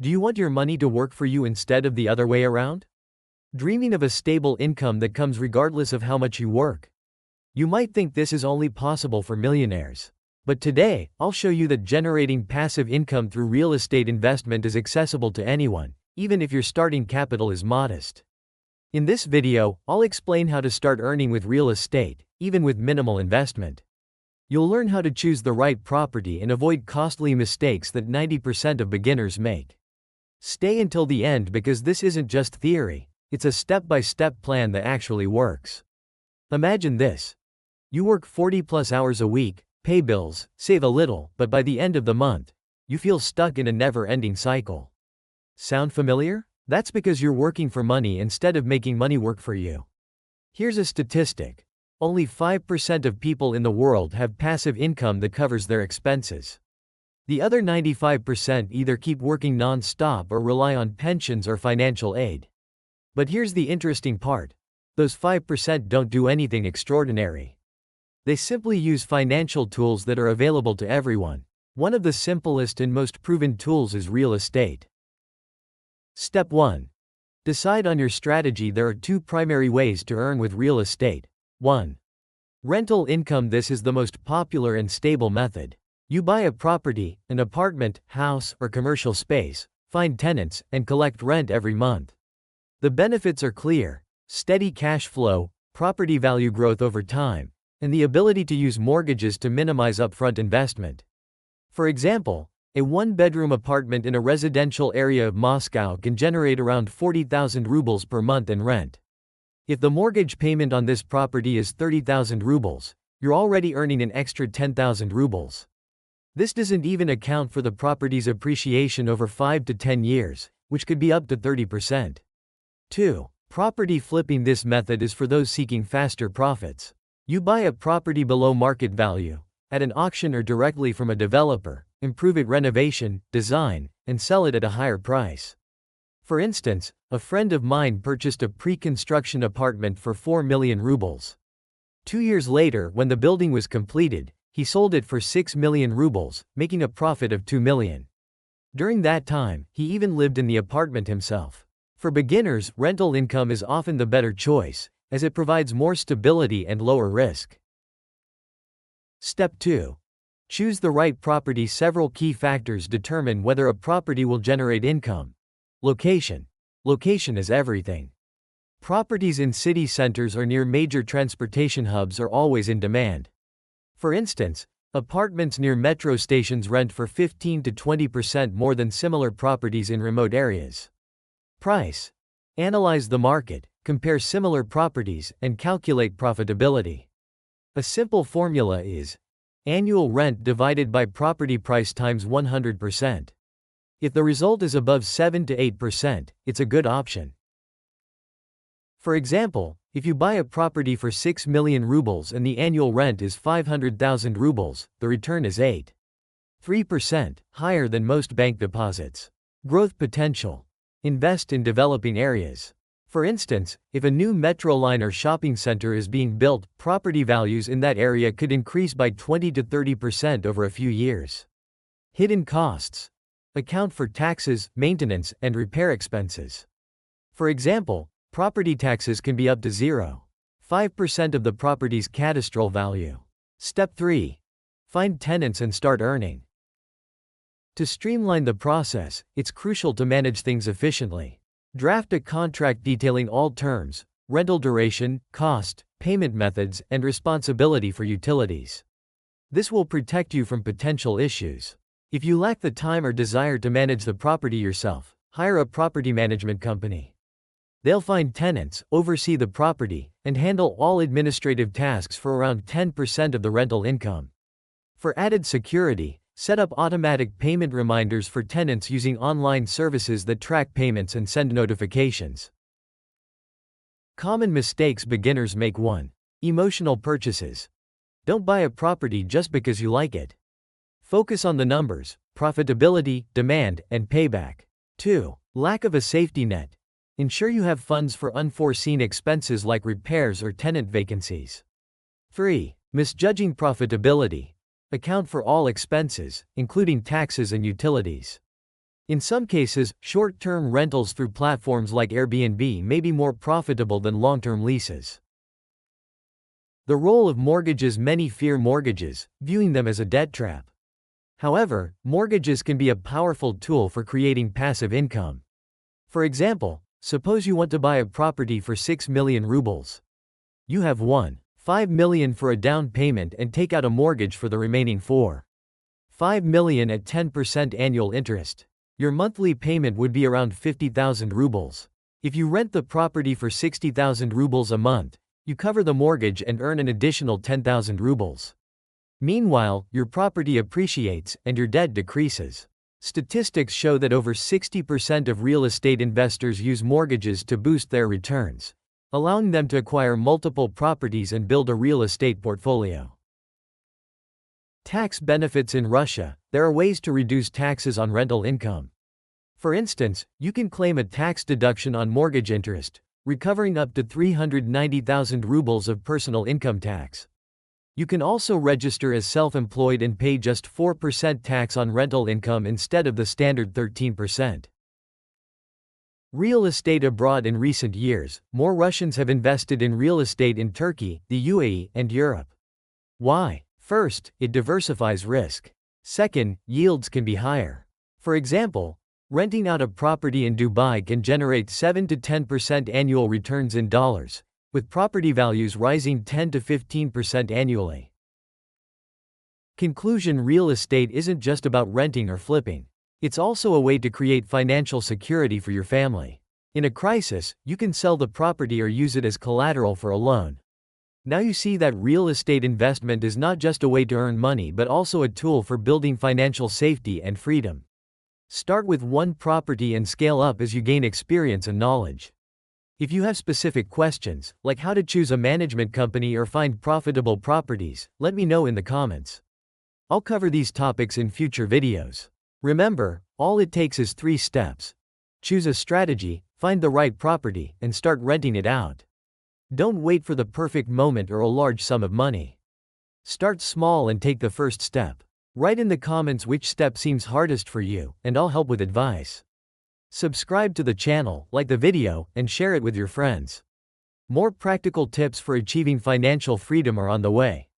Do you want your money to work for you instead of the other way around? Dreaming of a stable income that comes regardless of how much you work? You might think this is only possible for millionaires. But today, I'll show you that generating passive income through real estate investment is accessible to anyone, even if your starting capital is modest. In this video, I'll explain how to start earning with real estate, even with minimal investment. You'll learn how to choose the right property and avoid costly mistakes that 90% of beginners make. Stay until the end because this isn't just theory, it's a step-by-step plan that actually works. Imagine this. You work 40+ hours a week, pay bills, save a little, but by the end of the month, you feel stuck in a never-ending cycle. Sound familiar? That's because you're working for money instead of making money work for you. Here's a statistic. Only 5% of people in the world have passive income that covers their expenses. The other 95% either keep working non-stop or rely on pensions or financial aid. But here's the interesting part. Those 5% don't do anything extraordinary. They simply use financial tools that are available to everyone. One of the simplest and most proven tools is real estate. Step 1. Decide on your strategy. There are two primary ways to earn with real estate. 1. Rental income. This is the most popular and stable method. You buy a property, an apartment, house, or commercial space, find tenants, and collect rent every month. The benefits are clear: steady cash flow, property value growth over time, and the ability to use mortgages to minimize upfront investment. For example, a one-bedroom apartment in a residential area of Moscow can generate around 40,000 rubles per month in rent. If the mortgage payment on this property is 30,000 rubles, you're already earning an extra 10,000 rubles. This doesn't even account for the property's appreciation over 5 to 10 years, which could be up to 30%. 2. Property flipping. This method is for those seeking faster profits. You buy a property below market value, at an auction or directly from a developer, improve it, renovation, design, and sell it at a higher price. For instance, a friend of mine purchased a pre-construction apartment for 4 million rubles. 2 years later, when the building was completed, he sold it for 6 million rubles, making a profit of 2 million. During that time, he even lived in the apartment himself. For beginners, rental income is often the better choice, as it provides more stability and lower risk. Step 2. Choose the right property. Several key factors determine whether a property will generate income. Location. Location is everything. Properties in city centers or near major transportation hubs are always in demand. For instance, apartments near metro stations rent for 15 to 20% more than similar properties in remote areas. Price. Analyze the market, compare similar properties, and calculate profitability. A simple formula is annual rent divided by property price times 100%. If the result is above 7 to 8%, it's a good option. For example, if you buy a property for 6 million rubles and the annual rent is 500,000 rubles, the return is 8.3%, higher than most bank deposits. Growth potential. Invest in developing areas. For instance, if a new metro line or shopping center is being built, property values in that area could increase by 20 to 30% over a few years. Hidden costs. Account for taxes, maintenance, and repair expenses. For example, property taxes can be up to 0.5% of the property's cadastral value. Step 3. Find tenants and start earning. To streamline the process, it's crucial to manage things efficiently. Draft a contract detailing all terms, rental duration, cost, payment methods, and responsibility for utilities. This will protect you from potential issues. If you lack the time or desire to manage the property yourself, hire a property management company. They'll find tenants, oversee the property, and handle all administrative tasks for around 10% of the rental income. For added security, set up automatic payment reminders for tenants using online services that track payments and send notifications. Common mistakes beginners make. 1. Emotional purchases. Don't buy a property just because you like it. Focus on the numbers, profitability, demand, and payback. 2. Lack of a safety net. Ensure you have funds for unforeseen expenses like repairs or tenant vacancies. 3. Misjudging profitability. Account for all expenses, including taxes and utilities. In some cases, short-term rentals through platforms like Airbnb may be more profitable than long-term leases. The role of mortgages. Many fear mortgages, viewing them as a debt trap. However, mortgages can be a powerful tool for creating passive income. For example, suppose you want to buy a property for 6 million rubles. You have 1.5 million for a down payment and take out a mortgage for the remaining 4.5 million at 10% annual interest. Your monthly payment would be around 50,000 rubles. If you rent the property for 60,000 rubles a month, you cover the mortgage and earn an additional 10,000 rubles. Meanwhile, your property appreciates and your debt decreases. Statistics show that over 60% of real estate investors use mortgages to boost their returns, allowing them to acquire multiple properties and build a real estate portfolio. Tax benefits. In Russia, there are ways to reduce taxes on rental income. For instance, you can claim a tax deduction on mortgage interest, recovering up to 390,000 rubles of personal income tax. You can also register as self-employed and pay just 4% tax on rental income instead of the standard 13%. Real estate abroad. In recent years, more Russians have invested in real estate in Turkey, the UAE, and Europe. Why? First, it diversifies risk. Second, yields can be higher. For example, renting out a property in Dubai can generate 7 to 10% annual returns in dollars, with property values rising 10 to 15% annually. Conclusion: real estate isn't just about renting or flipping. It's also a way to create financial security for your family. In a crisis, you can sell the property or use it as collateral for a loan. Now you see that real estate investment is not just a way to earn money but also a tool for building financial safety and freedom. Start with one property and scale up as you gain experience and knowledge. If you have specific questions, like how to choose a management company or find profitable properties, let me know in the comments. I'll cover these topics in future videos. Remember, all it takes is 3 steps. Choose a strategy, find the right property, and start renting it out. Don't wait for the perfect moment or a large sum of money. Start small and take the first step. Write in the comments which step seems hardest for you, and I'll help with advice. Subscribe to the channel, like the video, and share it with your friends. More practical tips for achieving financial freedom are on the way.